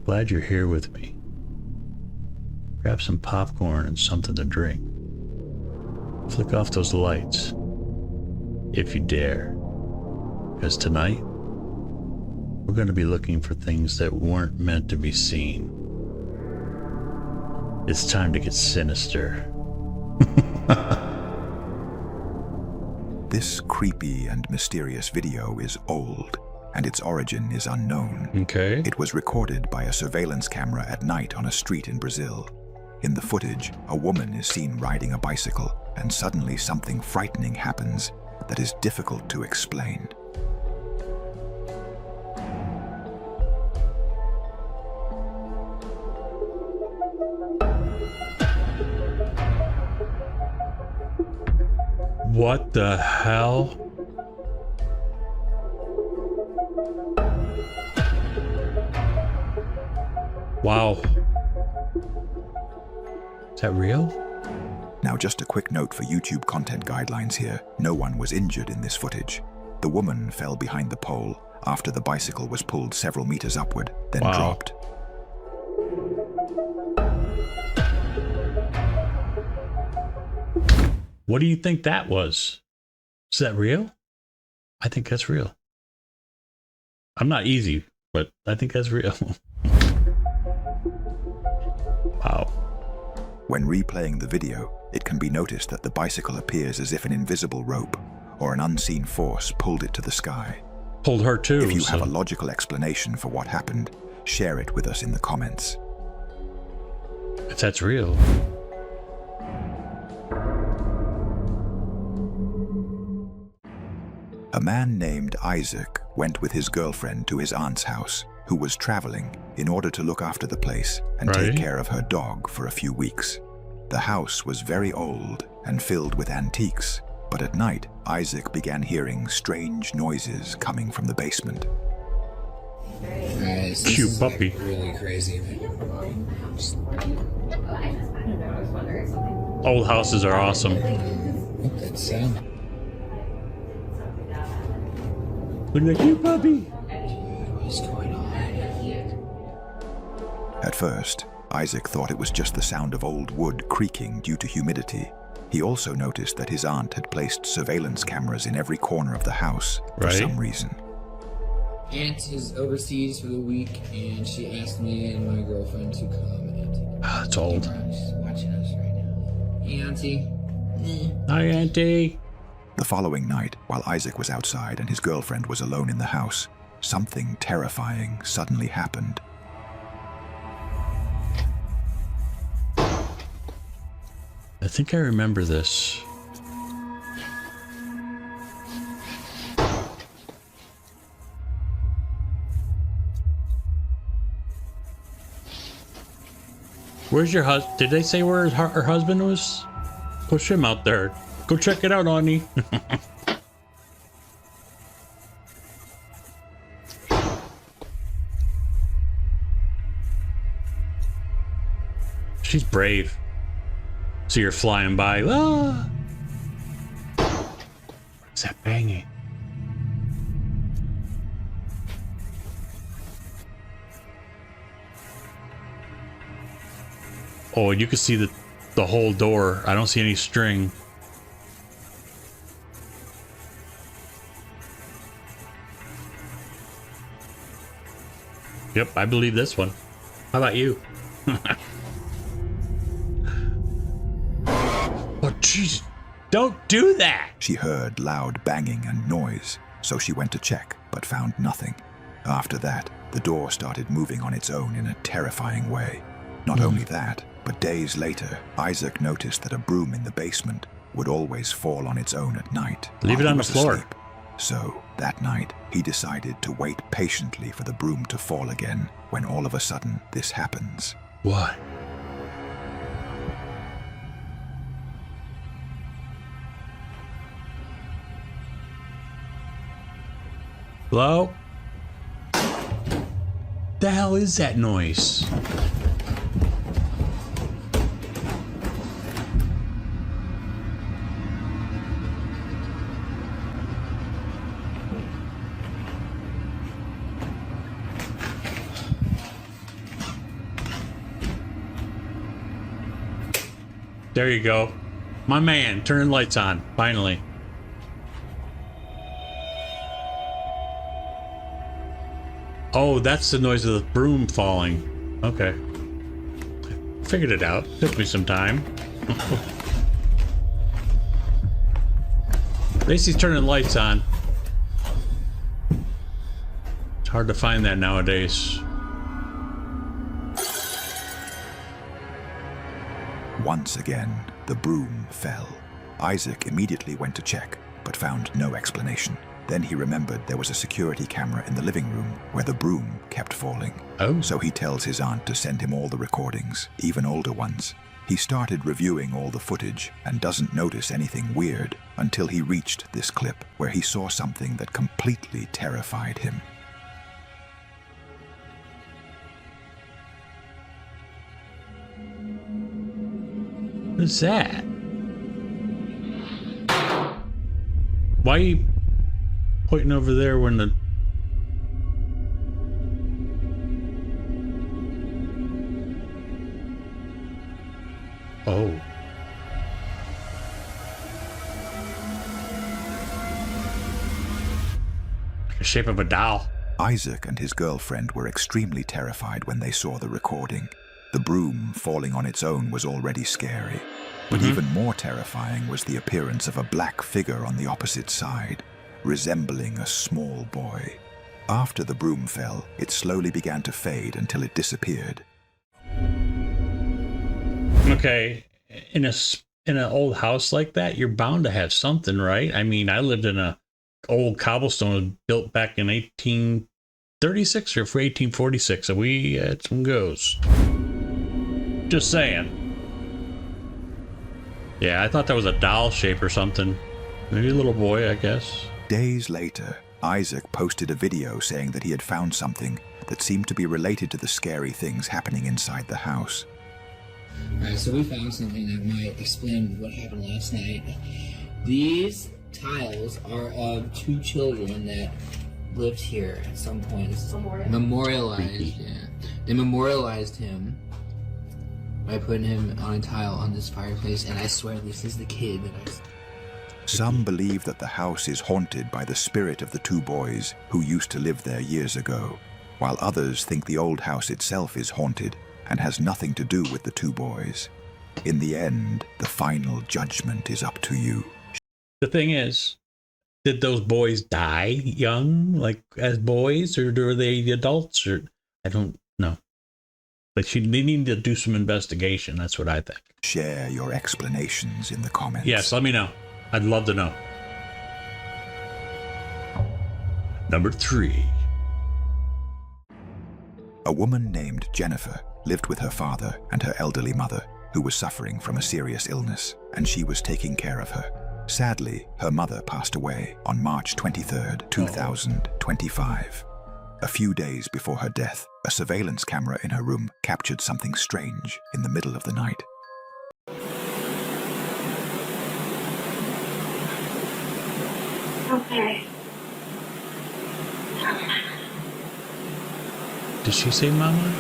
Glad you're here with me. Grab some popcorn and something to drink. Flick off those lights, if you dare. Because tonight, we're going to be looking for things that weren't meant to be seen. It's time to get sinister. This creepy and mysterious video is old, and its origin is unknown. Okay. It was recorded by a surveillance camera at night on a street in Brazil. In the footage, a woman is seen riding a bicycle, and suddenly something frightening happens that is difficult to explain. What the hell? Wow. Is that real? Now, just a quick note for YouTube content guidelines here. No one was injured in this footage. The woman fell behind the pole after the bicycle was pulled several meters upward, then dropped. What do you think that was? Is that real? I think that's real. I'm not easy, but I think that's real. Wow. When replaying the video, it can be noticed that the bicycle appears as if an invisible rope or an unseen force pulled it to the sky. Pulled her too. If you have a logical explanation for what happened, share it with us in the comments. If that's real. A man named Isaac went with his girlfriend to his aunt's house, who was traveling in order to look after the place and take care of her dog for a few weeks. The house was very old and filled with antiques, but at night, Isaac began hearing strange noises coming from the basement. Guys, cute puppy. Like really crazy. Old houses are awesome. What that sound? Look at that cute puppy. What's going on? At first, Isaac thought it was just the sound of old wood creaking due to humidity. He also noticed that his aunt had placed surveillance cameras in every corner of the house for some reason. Aunt is overseas for the week, and she asked me and my girlfriend to come and take That's old. She's watching us right now. Hey, Auntie. Hi, Auntie. The following night, while Isaac was outside and his girlfriend was alone in the house, something terrifying suddenly happened. I think I remember this. Where's your husband? Did they say where her husband was? Push him out there. Go check it out, Ani. She's brave. See her flying by. Ah! What's that banging? Oh, and you can see the whole door. I don't see any string. Yep, I believe this one. How about you? Oh, jeez. Don't do that! She heard loud banging and noise, so she went to check, but found nothing. After that, the door started moving on its own in a terrifying way. Not only that, but days later, Isaac noticed that a broom in the basement would always fall on its own at night. Leave it on the was floor. asleep. So, that night, he decided to wait patiently for the broom to fall again, when all of a sudden, this happens. What? Hello? The hell is that noise? There you go. My man, turning lights on, finally. Oh, that's the noise of the broom falling. Okay. Figured it out. Took me some time. At least he's turning lights on. It's hard to find that nowadays. Once again, the broom fell. Isaac immediately went to check, but found no explanation. Then he remembered there was a security camera in the living room where the broom kept falling. Oh. So he tells his aunt to send him all the recordings, even older ones. He started reviewing all the footage and doesn't notice anything weird until he reached this clip where he saw something that completely terrified him. What is that? Why are you pointing over there when the... Oh. Like the shape of a doll. Isaac and his girlfriend were extremely terrified when they saw the recording. The broom falling on its own was already scary, but even more terrifying was the appearance of a black figure on the opposite side, resembling a small boy. After the broom fell, it slowly began to fade until it disappeared. Okay, in an old house like that, you're bound to have something, right? I mean, I lived in a old cobblestone built back in 1836 or 1846, so we had some ghosts. Just saying. Yeah, I thought that was a doll shape or something. Maybe a little boy, I guess. Days later, Isaac posted a video saying that he had found something that seemed to be related to the scary things happening inside the house. Alright, so we found something that might explain what happened last night. These tiles are of two children that lived here at some point. Memorialized, yeah. They memorialized him by putting him on a tile on this fireplace, and I swear this is the kid that I saw. Some believe that the house is haunted by the spirit of the two boys who used to live there years ago, while others think the old house itself is haunted and has nothing to do with the two boys. In the end, the final judgment is up to you. The thing is, did those boys die young, like as boys, or were they adults? Or I don't know. Like they need to do some investigation. That's what I think. Share your explanations in the comments. Yes, let me know. I'd love to know. Number 3. A woman named Jennifer lived with her father and her elderly mother, who was suffering from a serious illness, and she was taking care of her. Sadly, her mother passed away on March 23rd, 2025. A few days before her death, a surveillance camera in her room captured something strange in the middle of the night. Okay. Did she say mama?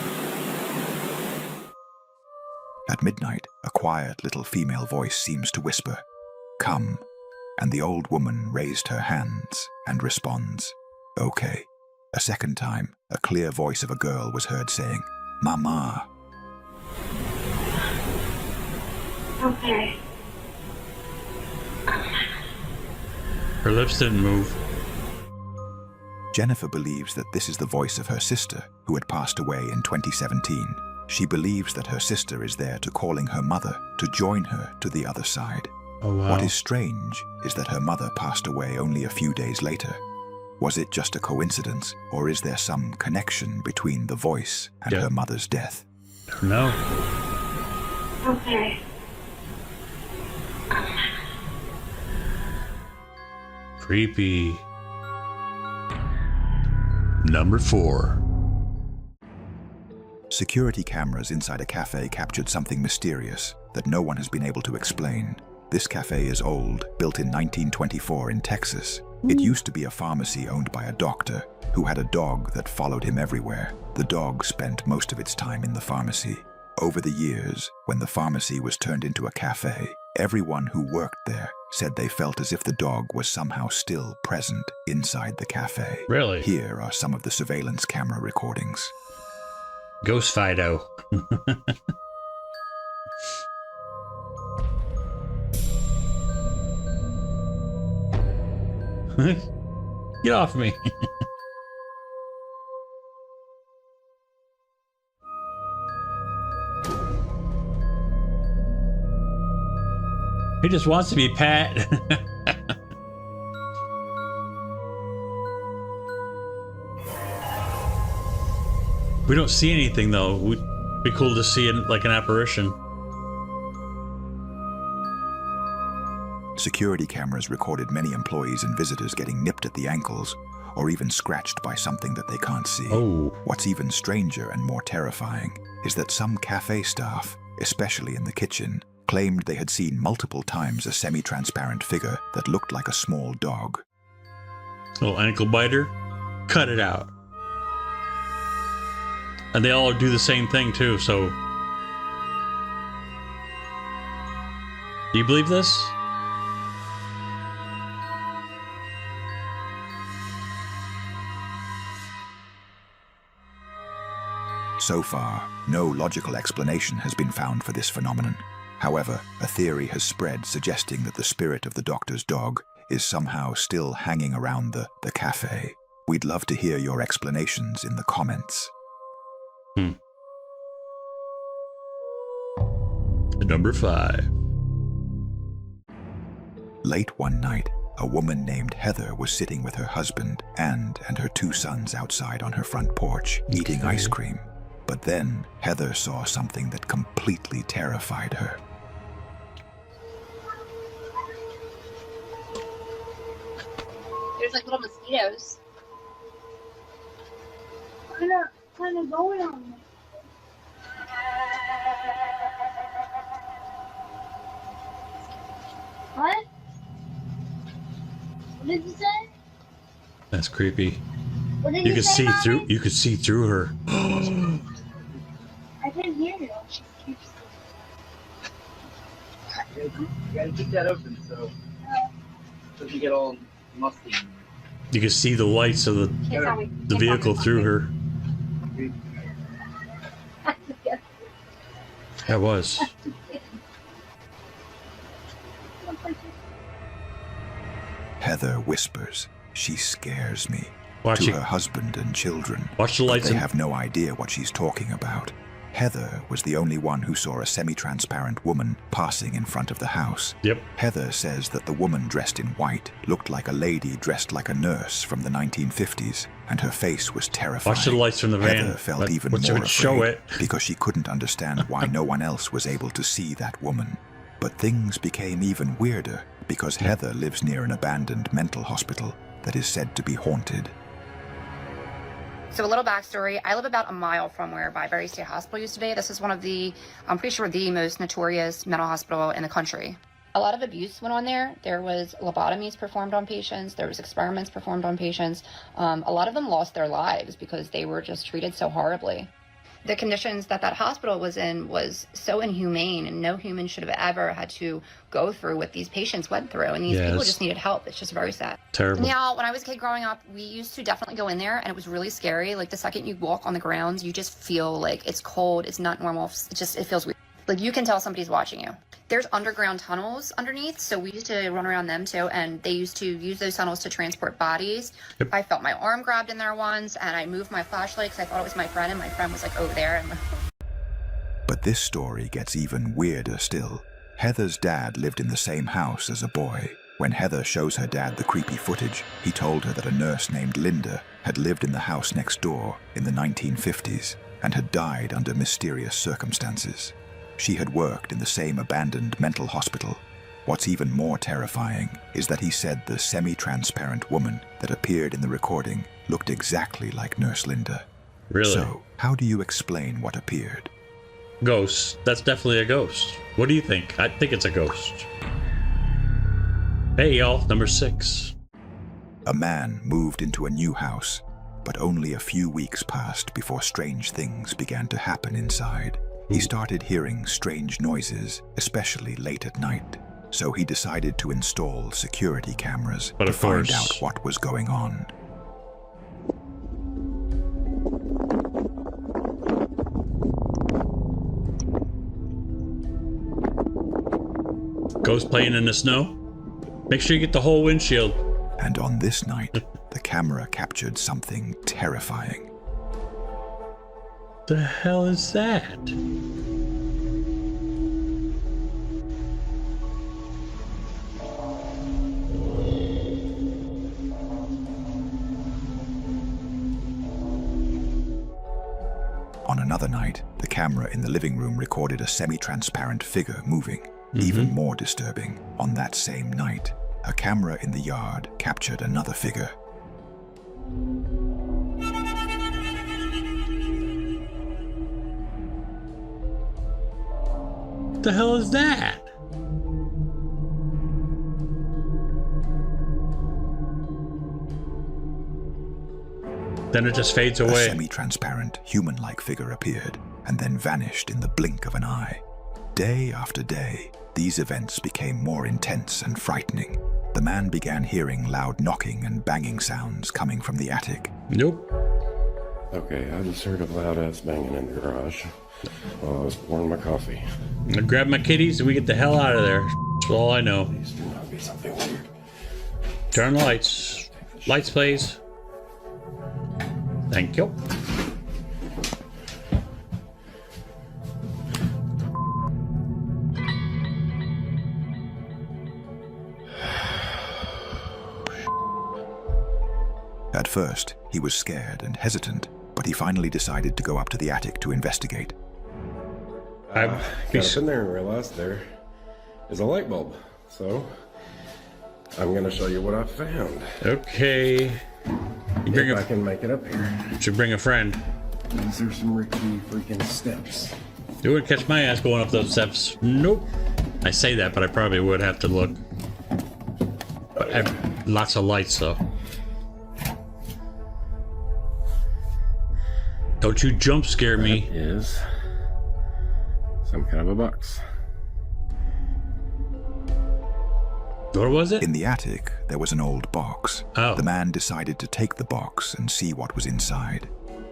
At midnight, a quiet little female voice seems to whisper, "Come," and the old woman raised her hands and responds, "Okay." A second time, a clear voice of a girl was heard saying, "Mama." Okay. Her lips didn't move. Jennifer believes that this is the voice of her sister, who had passed away in 2017. She believes that her sister is there to calling her mother to join her to the other side. Oh, wow. What is strange is that her mother passed away only a few days later. Was it just a coincidence, or is there some connection between the voice and her mother's death? No. Okay. Creepy. Number 4. Security cameras inside a cafe captured something mysterious that no one has been able to explain. This cafe is old, built in 1924 in Texas. It used to be a pharmacy owned by a doctor who had a dog that followed him everywhere. The dog spent most of its time in the pharmacy. Over the years, when the pharmacy was turned into a cafe, everyone who worked there said they felt as if the dog was somehow still present inside the cafe. Really? Here are some of the surveillance camera recordings. Ghost Fido. Get off me. He just wants to be pat. We don't see anything though. Would be cool to see it like an apparition. Security cameras recorded many employees and visitors getting nipped at the ankles or even scratched by something that they can't see. Oh. What's even stranger and more terrifying is that some cafe staff, especially in the kitchen, claimed they had seen multiple times a semi-transparent figure that looked like a small dog. Little ankle biter? Cut it out. And they all do the same thing too, so... Do you believe this? So far, no logical explanation has been found for this phenomenon. However, a theory has spread suggesting that the spirit of the doctor's dog is somehow still hanging around the cafe. We'd love to hear your explanations in the comments. Number 5. Late one night, a woman named Heather was sitting with her husband and her 2 sons outside on her front porch, eating ice cream. But then, Heather saw something that completely terrified her. There's like little mosquitoes. Kind of going on me. What? What did you say? That's creepy. What did You could say, see Mommy? through. You could see through her. I didn't hear you. She keeps. You gotta keep that open so it doesn't get all musty. You could see the lights of Can't tell me. the vehicle through her. That was. Heather whispers, "She scares me," Watch to it. her husband and children. Watch the But lights. they have no idea what she's talking about. Heather was the only one who saw a semi-transparent woman passing in front of the house. Yep. Heather says that the woman dressed in white looked like a lady dressed like a nurse from the 1950s, and her face was terrifying. Watch the lights from the van. Heather felt But even once you more would show afraid it. because she couldn't understand why no one else was able to see that woman. But things became even weirder because Heather lives near an abandoned mental hospital that is said to be haunted. So a little backstory. I live about a mile from where Byberry State Hospital used to be. This is one of the, I'm pretty sure, the most notorious mental hospital in the country. A lot of abuse went on there. There was lobotomies performed on patients. There was experiments performed on patients. A lot of them lost their lives because they were just treated so horribly. The conditions that that hospital was in was so inhumane, and no human should have ever had to go through what these patients went through. And these people Yes. just needed help. It's just very sad. Terrible. Now, when I was a kid growing up, we used to definitely go in there, and it was really scary. Like, the second you walk on the grounds, you just feel like it's cold. It's not normal. It feels weird. Like, you can tell somebody's watching you. There's underground tunnels underneath, so we used to run around them too, and they used to use those tunnels to transport bodies. Yep. I felt my arm grabbed in there once, and I moved my flashlight because I thought it was my friend, and my friend was like over there. And But this story gets even weirder still. Heather's dad lived in the same house as a boy. When Heather shows her dad the creepy footage, he told her that a nurse named Linda had lived in the house next door in the 1950s and had died under mysterious circumstances. She had worked in the same abandoned mental hospital. What's even more terrifying is that he said the semi-transparent woman that appeared in the recording looked exactly like Nurse Linda. Really? So, how do you explain what appeared? Ghost. That's definitely a ghost. What do you think? I think it's a ghost. Hey, y'all. Number 6. A man moved into a new house, but only a few weeks passed before strange things began to happen inside. He started hearing strange noises, especially late at night. So he decided to install security cameras to find out what was going on. Ghost playing in the snow? Make sure you get the whole windshield. And on this night, the camera captured something terrifying. The hell is that? On another night, the camera in the living room recorded a semi-transparent figure moving. Even more disturbing, on that same night, a camera in the yard captured another figure. What the hell is that? Then it just fades away. A semi-transparent, human-like figure appeared and then vanished in the blink of an eye. Day after day, these events became more intense and frightening. The man began hearing loud knocking and banging sounds coming from the attic. Nope. Okay, I just heard a loud ass banging in the garage while I was pouring my coffee. I grab my kitties and we get the hell out of there. That's all I know. Please do not be something weird. Turn the lights. Lights, please. Thank you. At first, he was scared and hesitant, but he finally decided to go up to the attic to investigate. Got up in there and realized there is a light bulb. So, I'm going to show you what I found. Okay. You bring if I can make it up here. Should bring a friend. These are some rickety freaking steps. You would catch my ass going up those steps. Nope. I say that, but I probably would have to look. But I have lots of lights, though. Don't you jump scare me. That is some kind of a box. What was it? In the attic, there was an old box. Oh. The man decided to take the box and see what was inside.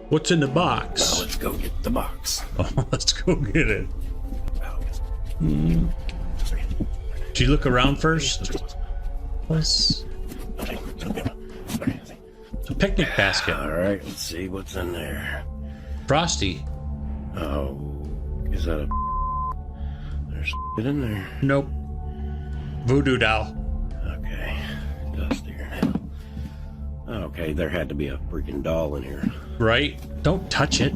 What's in the box? Now let's go get the box. Oh, let's go get it. Did you look around first? What's a picnic basket? All right, let's see what's in there. Frosty. Oh, is that a... There's it in there. Nope. Voodoo doll. Okay, dusty or not. Okay, there had to be a freaking doll in here. Right? Don't touch it.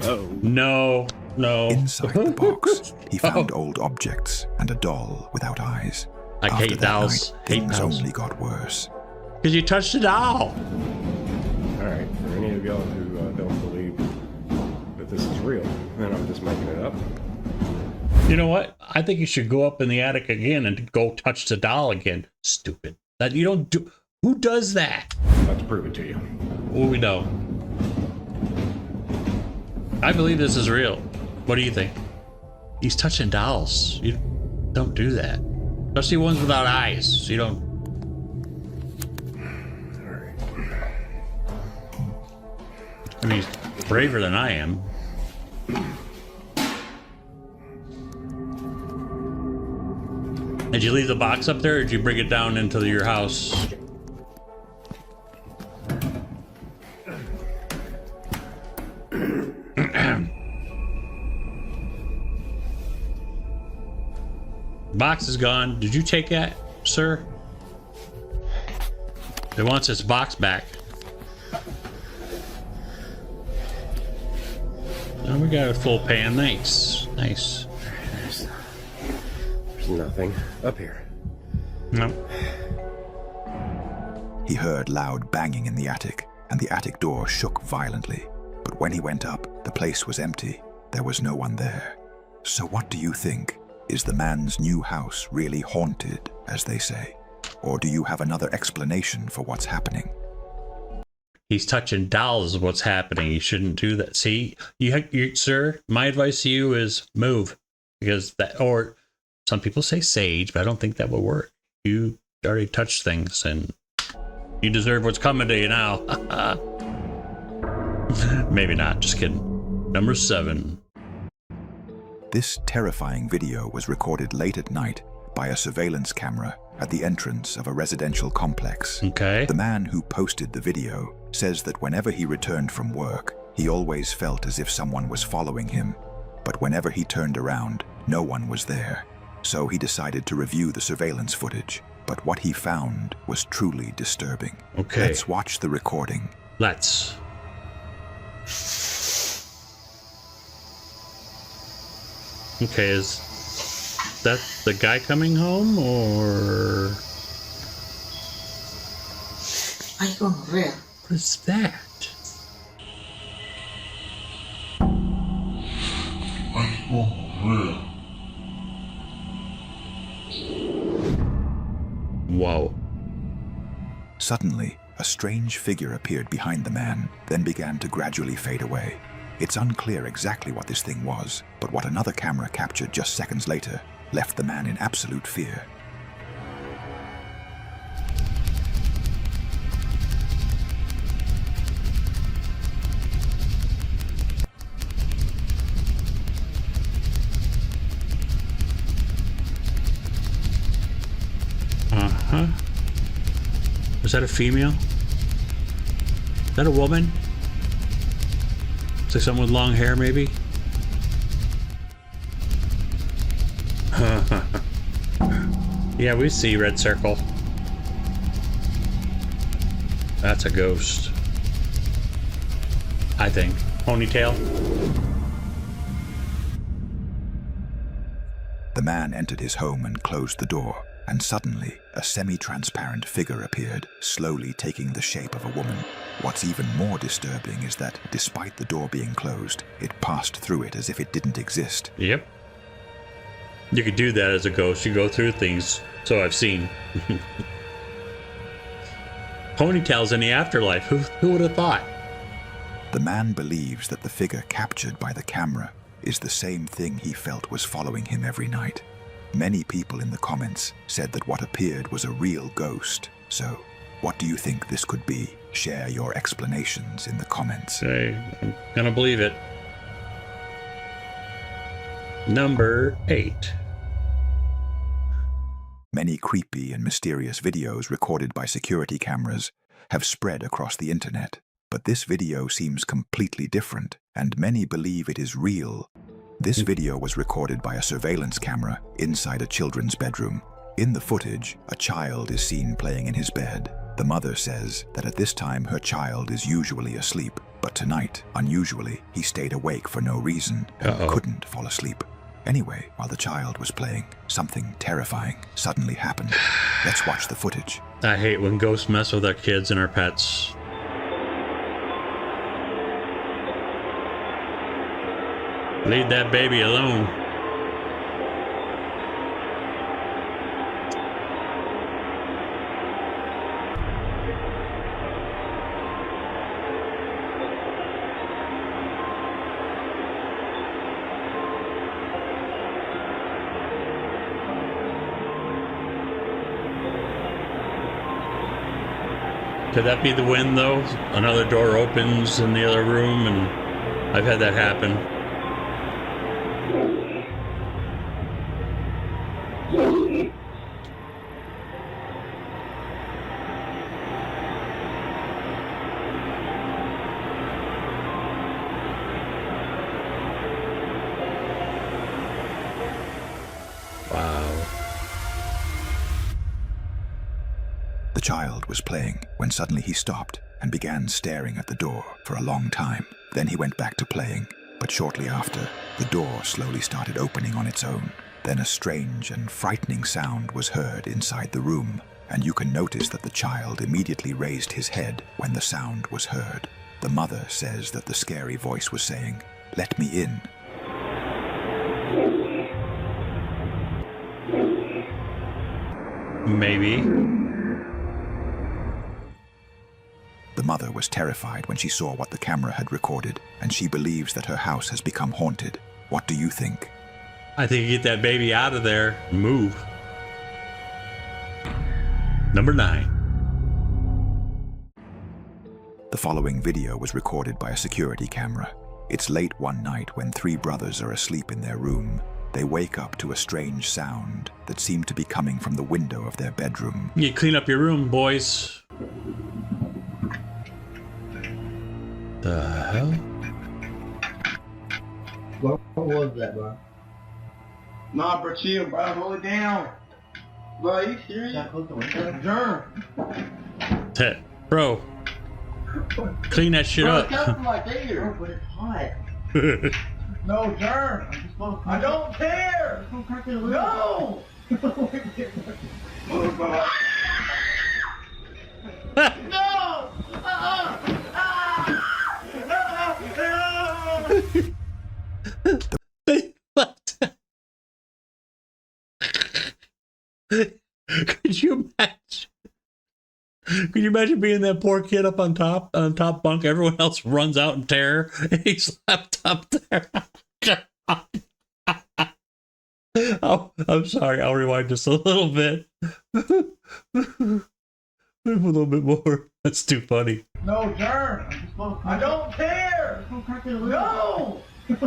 Oh. No. No. Inside the box, he found old objects and a doll without eyes. I After hate that dolls. night, Hate things dolls. only got worse. Because you touched the doll. All right, for any of y'all who don't believe that this is real, then I'm just making it up. You know what? I think you should go up in the attic again and go touch the doll again. Stupid. That you don't do. Who does that? I'm about to prove it to you. Well, we know. I believe this is real. What do you think? He's touching dolls. You don't do that. Especially ones without eyes. You don't. All right. I mean, he's braver than I am. Did you leave the box up there, or did you bring it down into your house? Box is gone. Did you take that, sir? It wants its box back. Oh, we got a full pan. Nice. Nice. There's nothing up here. No. He heard loud banging in the attic, and the attic door shook violently. But when he went up, the place was empty. There was no one there. So what do you think? Is the man's new house really haunted, as they say? Or do you have another explanation for what's happening? He's touching dolls is what's happening. You shouldn't do that. See, you sir, my advice to you is move. Because that, or some people say sage, but I don't think that will work. You already touched things and you deserve what's coming to you now. Maybe not, just kidding. Number 7. This terrifying video was recorded late at night by a surveillance camera at the entrance of a residential complex. Okay. The man who posted the video says that whenever he returned from work, he always felt as if someone was following him. But whenever he turned around, no one was there. So he decided to review the surveillance footage. But what he found was truly disturbing. Okay. Let's watch the recording. Let's. Okay, is that the guy coming home, or Are you going real? what is that? Whoa. Suddenly, a strange figure appeared behind the man, then began to gradually fade away. It's unclear exactly what this thing was, but what another camera captured just seconds later left the man in absolute fear. Uh-huh. Was that a female? Is that a woman? It's like someone with long hair, maybe? Yeah, we see red circle. That's a ghost. I think. Ponytail. The man entered his home and closed the door, and suddenly a semi-transparent figure appeared, slowly taking the shape of a woman. What's even more disturbing is that, despite the door being closed, it passed through it as if it didn't exist. Yep. You could do that as a ghost. You go through things. So I've seen. Ponytails in the afterlife. Who would have thought? The man believes that the figure captured by the camera is the same thing he felt was following him every night. Many people in the comments said that what appeared was a real ghost. So, what do you think this could be? Share your explanations in the comments. I'm gonna believe it. Number 8. Many creepy and mysterious videos recorded by security cameras have spread across the internet. But this video seems completely different, and many believe it is real. This video was recorded by a surveillance camera inside a children's bedroom. In the footage, a child is seen playing in his bed. The mother says that at this time her child is usually asleep, but tonight, unusually, he stayed awake for no reason and couldn't fall asleep. Anyway, while the child was playing, something terrifying suddenly happened. Let's watch the footage. I hate when ghosts mess with our kids and our pets. Leave that baby alone. Could that be the wind, though? Another door opens in the other room, and I've had that happen. The child was playing when suddenly he stopped and began staring at the door for a long time. Then he went back to playing, but shortly after, the door slowly started opening on its own. Then a strange and frightening sound was heard inside the room, and you can notice that the child immediately raised his head when the sound was heard. The mother says that the scary voice was saying, "Let me in." The mother was terrified when she saw what the camera had recorded, and she believes that her house has become haunted. What do you think? I think you get that baby out of there. Move. Number 9. The following video was recorded by a security camera. It's late one night when 3 brothers are asleep in their room. They wake up to a strange sound that seemed to be coming from the window of their bedroom. You clean up your room, boys. The hell? What was that, bro? Nah, bro, chill, bro. Hold it down. Bro, are you serious? Germ. Bro, clean that shit Bro, up. it comes from like there. But it's hot. No, germ. I don't care. No. No. Could you imagine? Could you imagine being that poor kid up on top bunk? Everyone else runs out in terror, and he's left up there. Oh, I'm sorry. I'll rewind just a little bit. A little bit more. That's too funny. No, germ. I don't care. No. No.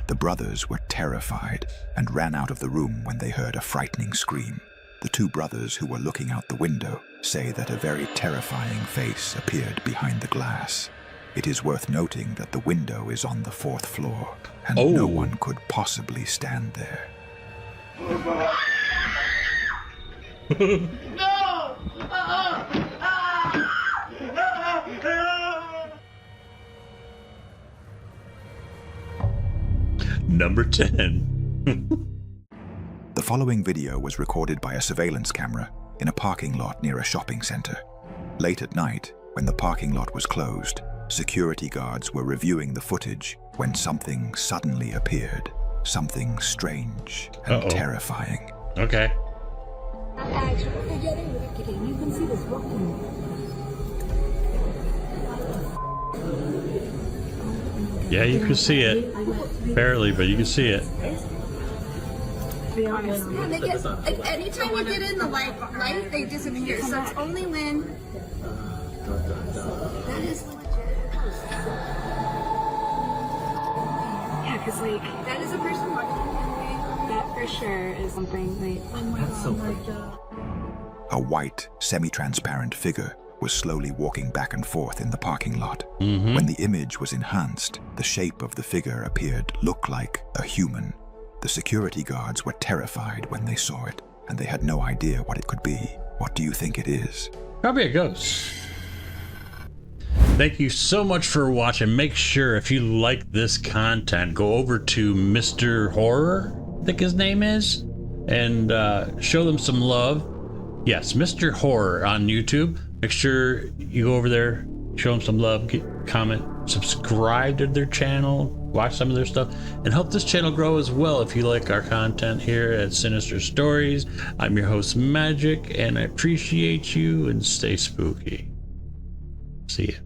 The brothers were terrified and ran out of the room when they heard a frightening scream. The 2 brothers who were looking out the window say that a very terrifying face appeared behind the glass. It is worth noting that the window is on the 4th floor, and no one could possibly stand there. No. Number 10. The following video was recorded by a surveillance camera in a parking lot near a shopping center. Late at night, when the parking lot was closed, security guards were reviewing the footage when something suddenly appeared. Something strange and terrifying. Okay. Yeah, you can see it. Barely, but you can see it. Yeah, they get, like, anytime you get in the light, they disappear. So it's only when that is legit. Yeah, because like That is a person watching. that for sure is something like. Oh my god. A white, semi-transparent figure was slowly walking back and forth in the parking lot. When the image was enhanced, the shape of the figure appeared look like a human. The security guards were terrified when they saw it, and they had no idea what it could be. What do you think it is? Probably a ghost. Thank you so much for watching. Make sure if you like this content, go over to Mr. Horror, I think his name is, and show them some love. Yes, Mr. Horror on YouTube. Make sure you go over there, show them some love, comment, subscribe to their channel, watch some of their stuff, and help this channel grow as well if you like our content here at Sinister Stories. I'm your host, Magic, and I appreciate you, and stay spooky. See ya.